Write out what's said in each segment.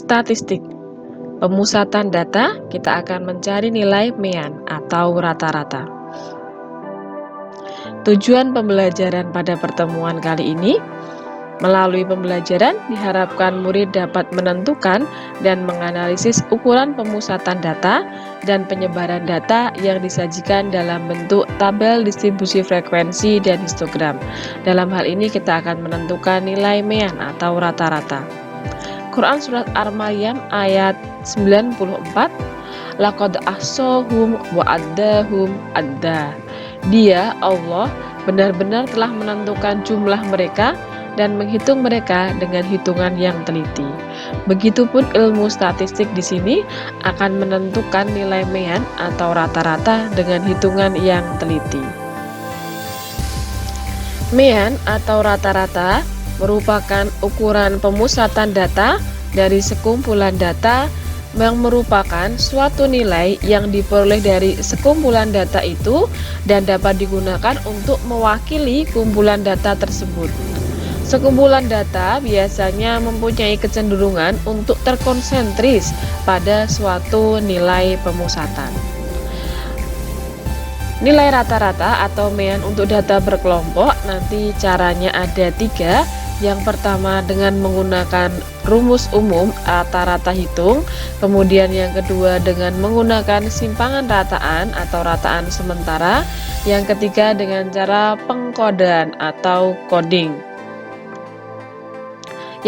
statistik. Pemusatan data, kita akan mencari nilai median atau rata-rata. Tujuan pembelajaran pada pertemuan kali ini, melalui pembelajaran diharapkan murid dapat menentukan dan menganalisis ukuran pemusatan data dan penyebaran data yang disajikan dalam bentuk tabel distribusi frekuensi dan histogram. Dalam hal ini kita akan menentukan nilai median atau rata-rata. Quran Surat Ar-Maryam ayat 94, Laqad ahsahum wa addahum adda. Dia, Allah, benar-benar telah menentukan jumlah mereka dan menghitung mereka dengan hitungan yang teliti. Begitupun ilmu statistik di sini akan menentukan nilai median atau rata-rata dengan hitungan yang teliti. Median atau rata-rata merupakan ukuran pemusatan data dari sekumpulan data yang merupakan suatu nilai yang diperoleh dari sekumpulan data itu dan dapat digunakan untuk mewakili kumpulan data tersebut. Sekumpulan data biasanya mempunyai kecenderungan untuk terkonsentris pada suatu nilai pemusatan. Nilai rata-rata atau median untuk data berkelompok nanti caranya ada 3. Yang pertama dengan menggunakan rumus umum rata-rata hitung, kemudian yang kedua dengan menggunakan simpangan rataan atau rataan sementara, yang ketiga dengan cara pengkodean atau coding.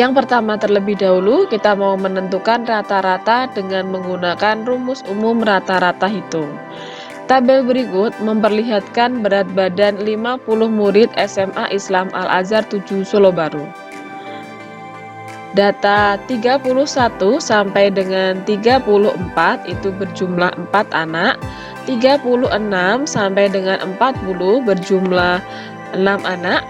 Yang pertama terlebih dahulu kita mau menentukan rata-rata dengan menggunakan rumus umum rata-rata hitung. Tabel berikut memperlihatkan berat badan 50 murid SMA Islam Al-Azhar 7 Solo Baru. Data 31 sampai dengan 34 itu berjumlah 4 anak, 36 sampai dengan 40 berjumlah 6 anak,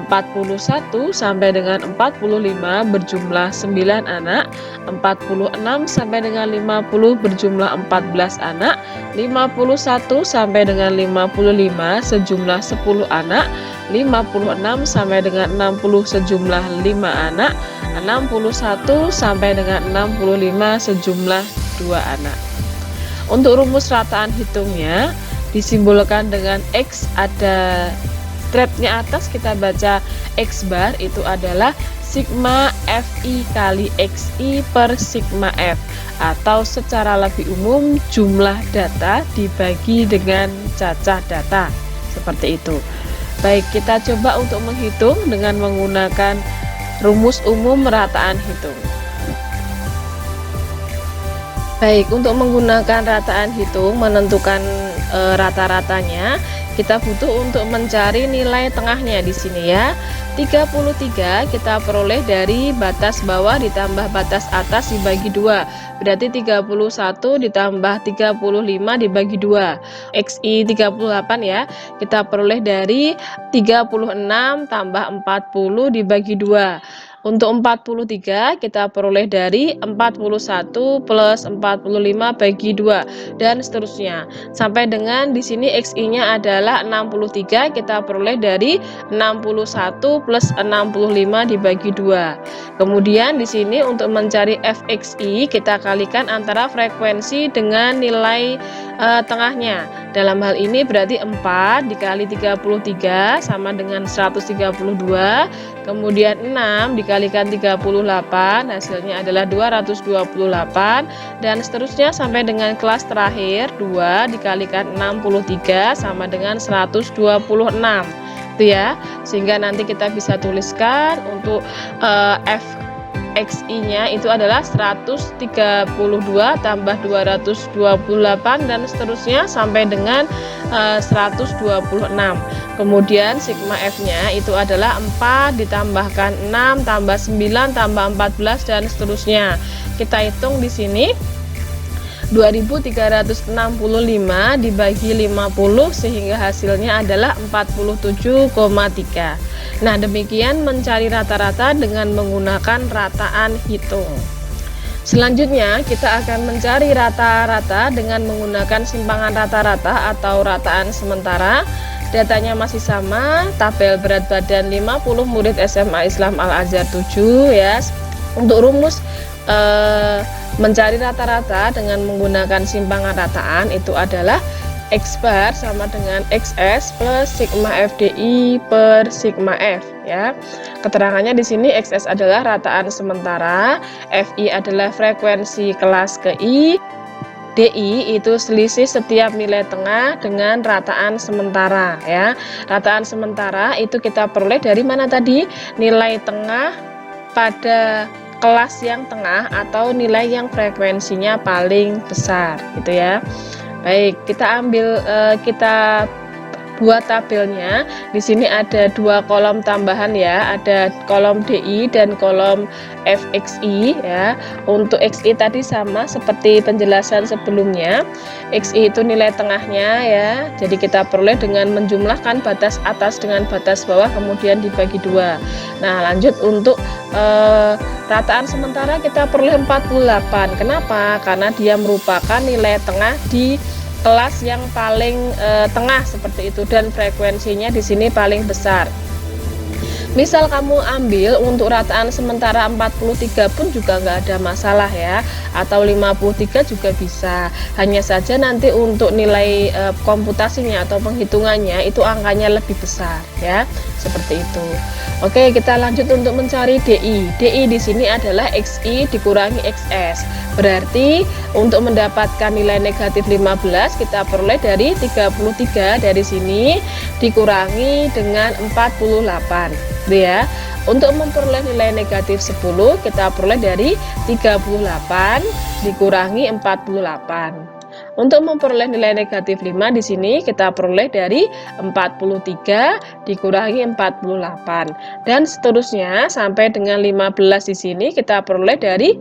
41 sampai dengan 45 berjumlah 9 anak, 46 sampai dengan 50 berjumlah 14 anak, 51 sampai dengan 55 sejumlah 10 anak, 56 sampai dengan 60 sejumlah 5 anak, 61 sampai dengan 65 sejumlah 2 anak. Untuk rumus rataan hitungnya disimbolkan dengan X, ada strapnya atas kita baca X bar, itu adalah sigma FI kali XI per sigma F, atau secara lebih umum jumlah data dibagi dengan cacah data, seperti itu. Baik, kita coba untuk menghitung dengan menggunakan rumus umum rataan hitung. Baik, untuk menggunakan rataan hitung menentukan rata-ratanya, kita butuh untuk mencari nilai tengahnya di sini ya. 33 kita peroleh dari batas bawah ditambah batas atas dibagi 2. Berarti 31 ditambah 35 dibagi 2. XI 38 ya. Kita peroleh dari 36 tambah 40 dibagi 2. Untuk 43 kita peroleh dari 41 plus 45 bagi 2 dan seterusnya. Sampai dengan di sini XI-nya adalah 63, kita peroleh dari 61 plus 65 dibagi 2. Kemudian di sini untuk mencari FXI kita kalikan antara frekuensi dengan nilai tengahnya. Dalam hal ini berarti 4 dikali 33 sama dengan 132. Kemudian 6 dikalikan 38 hasilnya adalah 228, dan seterusnya sampai dengan kelas terakhir 2 dikalikan 63 sama dengan 126 itu ya, sehingga nanti kita bisa tuliskan untuk XI-nya itu adalah 132 tambah 228 dan seterusnya sampai dengan 126. Kemudian sigma F-nya itu adalah 4 ditambahkan 6 tambah 9 tambah 14 dan seterusnya. Kita hitung di sini 2365 dibagi 50 sehingga hasilnya adalah 47,3. Nah, demikian mencari rata-rata dengan menggunakan rataan hitung. Selanjutnya kita akan mencari rata-rata dengan menggunakan simpangan rata-rata atau rataan sementara. Datanya masih sama, tabel berat badan 50 murid SMA Islam Al-Azhar 7 ya. Untuk rumus mencari rata-rata dengan menggunakan simpangan rataan itu adalah X bar sama dengan XS plus sigma FDI per sigma F ya. Keterangannya di sini XS adalah rataan sementara, FI adalah frekuensi kelas ke I, DI itu selisih setiap nilai tengah dengan rataan sementara ya. Rataan sementara itu kita peroleh dari mana tadi? Nilai tengah pada kelas yang tengah atau nilai yang frekuensinya paling besar gitu ya. Baik, kita ambil kita buat tabelnya. Di sini ada dua kolom tambahan ya, ada kolom DI dan kolom FXI ya. Untuk XI tadi sama seperti penjelasan sebelumnya. XI itu nilai tengahnya ya. Jadi kita peroleh dengan menjumlahkan batas atas dengan batas bawah kemudian dibagi dua. Nah, lanjut untuk rataan sementara kita peroleh 48. Kenapa? Karena dia merupakan nilai tengah di kelas yang paling tengah seperti itu dan frekuensinya di sini paling besar. Misal kamu ambil untuk rataan sementara 43 pun juga nggak ada masalah ya, atau 53 juga bisa. Hanya saja nanti untuk nilai komputasinya atau penghitungannya itu angkanya lebih besar ya, seperti itu. Oke, kita lanjut untuk mencari DI. DI di sini adalah XI dikurangi XS. Berarti untuk mendapatkan nilai negatif 15 kita peroleh dari 33 dari sini dikurangi dengan 48. Ya, untuk memperoleh nilai negatif 10 kita peroleh dari 38 dikurangi 48. Untuk memperoleh nilai negatif 5 di sini kita peroleh dari 43 dikurangi 48 dan seterusnya sampai dengan 15 di sini kita peroleh dari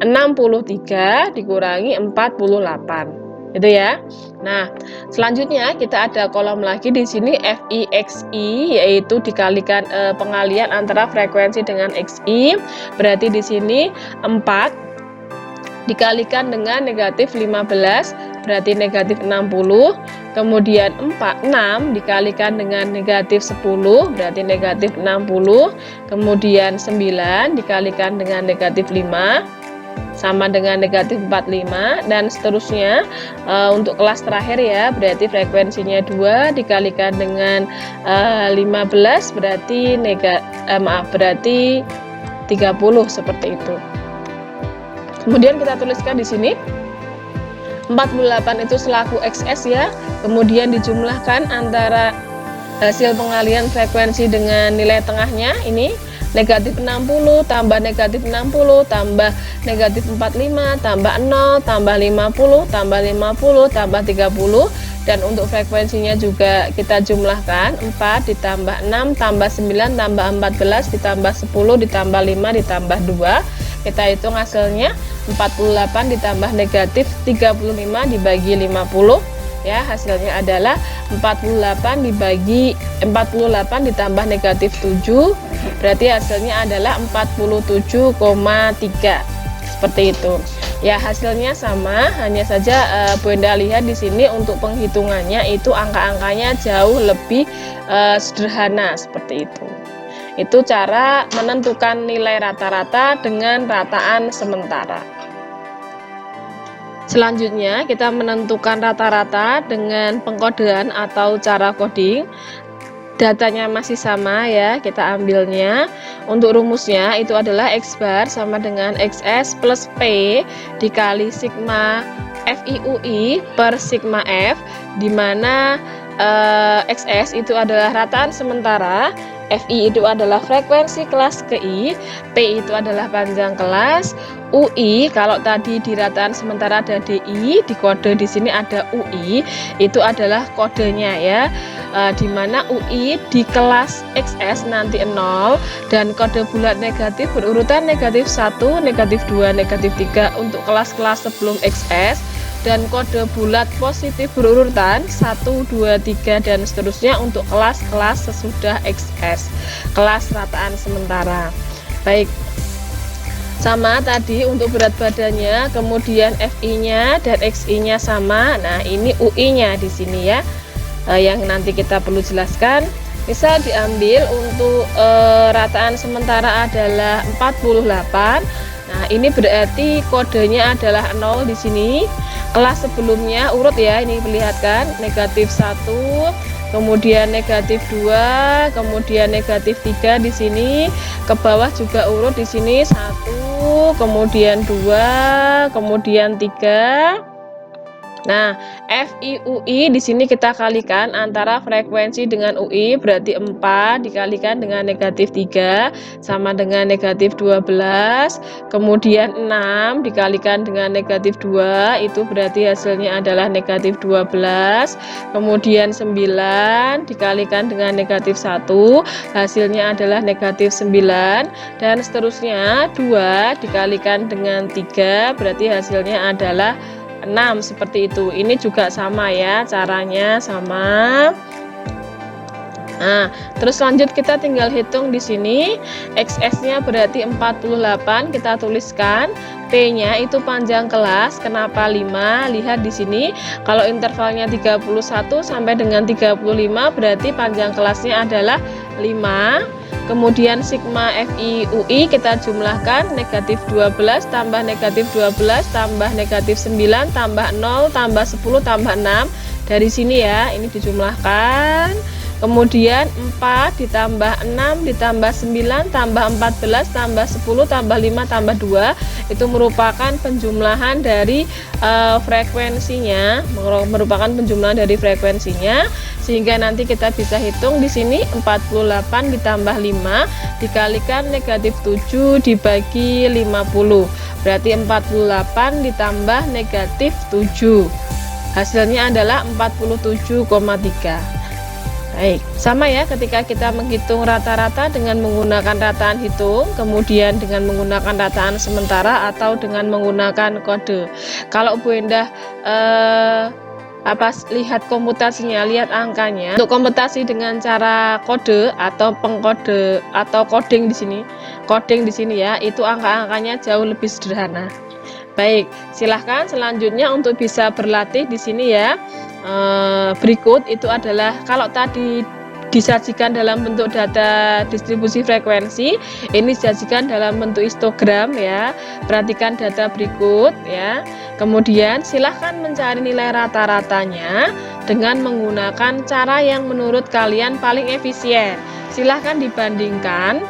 63 dikurangi 48. Gitu ya. Nah, selanjutnya kita ada kolom lagi di sini FIXI, yaitu dikalikan pengalian antara frekuensi dengan XI. Berarti di sini 4 dikalikan dengan negatif 15 berarti negatif 60. Kemudian 6 dikalikan dengan negatif 10 berarti negatif 60. Kemudian 9 dikalikan dengan negatif 5 sama dengan negatif 45 dan seterusnya. Untuk kelas terakhir ya, berarti frekuensinya 2 dikalikan dengan 15 berarti berarti 30 seperti itu. Kemudian kita tuliskan di sini 48 itu selaku XS ya, kemudian dijumlahkan antara hasil pengalian frekuensi dengan nilai tengahnya ini negatif 60 tambah negatif 60 tambah negatif 45 tambah 0 tambah 50 tambah 50 tambah 30 dan untuk frekuensinya juga kita jumlahkan 4 ditambah 6 tambah 9 tambah 14 ditambah 10 ditambah 5 ditambah 2 kita hitung hasilnya 48 ditambah negatif 35 dibagi 50 ya, hasilnya adalah 48 dibagi 48 ditambah negatif 7 berarti hasilnya adalah 47,3 seperti itu ya. Hasilnya sama, hanya saja Bunda lihat di sini untuk penghitungannya itu angka-angkanya jauh lebih sederhana seperti itu. Itu cara menentukan nilai rata-rata dengan rataan sementara. Selanjutnya kita menentukan rata-rata dengan pengkodean atau cara coding. Datanya masih sama ya, kita ambilnya. Untuk rumusnya itu adalah X bar sama dengan XS plus P dikali sigma FIUI per sigma F, di mana XS itu adalah rataan sementara, FI itu adalah frekuensi kelas ke I, P itu adalah panjang kelas, UI kalau tadi di rataan sementara ada DI, di kode di sini ada UI, itu adalah kodenya ya, di mana UI di kelas XS nanti 0 dan kode bulat negatif berurutan negatif 1, negatif 2, negatif 3 untuk kelas-kelas sebelum XS. Dan kode bulat positif berurutan 1, 2, 3 dan seterusnya untuk kelas-kelas sesudah XS, kelas rataan sementara. Baik, sama tadi untuk berat badannya, kemudian FI-nya dan XI-nya sama. Nah, ini UI-nya di sini ya, yang nanti kita perlu jelaskan. Misal diambil untuk rataan sementara adalah 48. Nah, ini berarti kodenya adalah 0 di sini. Kelas sebelumnya urut ya, ini perlihatkan negatif 1, kemudian negatif 2, kemudian negatif 3 di sini. Ke bawah juga urut di sini 1, kemudian 2, kemudian 3. Nah, FIUI di sini kita kalikan antara frekuensi dengan UI, berarti 4 dikalikan dengan negatif 3 sama dengan negatif 12. Kemudian 6 dikalikan dengan negatif 2, itu berarti hasilnya adalah negatif 12. Kemudian 9 dikalikan dengan negatif 1, hasilnya adalah negatif 9. Dan seterusnya 2 dikalikan dengan 3, berarti hasilnya adalah 6, seperti itu. Ini juga sama ya, caranya sama. Nah, terus lanjut kita tinggal hitung di sini. XS-nya berarti 48, kita tuliskan. P-nya itu panjang kelas. Kenapa 5? Lihat di sini. Kalau intervalnya 31 sampai dengan 35, berarti panjang kelasnya adalah 5. Kemudian sigma FIUI kita jumlahkan, negatif 12 tambah negatif 12 tambah negatif 9 tambah 0 tambah 10 tambah 6. Dari sini ya, ini dijumlahkan. Kemudian 4 ditambah 6 ditambah 9 tambah 14 tambah 10 tambah 5 tambah 2, itu merupakan penjumlahan dari frekuensinya, sehingga nanti kita bisa hitung di sini 48 ditambah 5 dikalikan negatif 7 dibagi 50, berarti 48 ditambah negatif 7, hasilnya adalah 47,3. Baik, sama ya ketika kita menghitung rata-rata dengan menggunakan rataan hitung, kemudian dengan menggunakan rataan sementara atau dengan menggunakan kode. Kalau Bu Endah lihat komputasinya, lihat angkanya. Untuk komputasi dengan cara kode atau pengkode atau coding di sini ya, itu angka-angkanya jauh lebih sederhana. Baik, silahkan selanjutnya untuk bisa berlatih di sini ya. Berikut itu adalah, kalau tadi disajikan dalam bentuk data distribusi frekuensi, ini disajikan dalam bentuk histogram ya. Perhatikan data berikut ya. Kemudian silahkan mencari nilai rata-ratanya dengan menggunakan cara yang menurut kalian paling efisien. Silahkan dibandingkan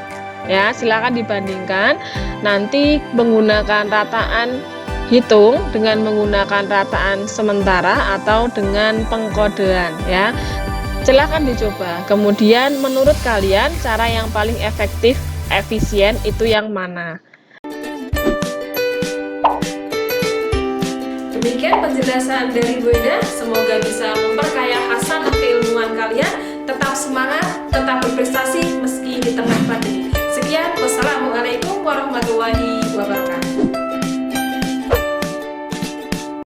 ya, silahkan dibandingkan nanti menggunakan rataan hitung dengan menggunakan rataan sementara atau dengan pengkodean ya. Silahkan dicoba. Kemudian menurut kalian cara yang paling efektif, efisien itu yang mana? Demikian penjelasan dari Bu Endah. Semoga bisa memperkaya hasanah keilmuan kalian. Tetap semangat, tetap berprestasi meski di tengah pandemi. Sekian, wassalamualaikum warahmatullahi wabarakatuh.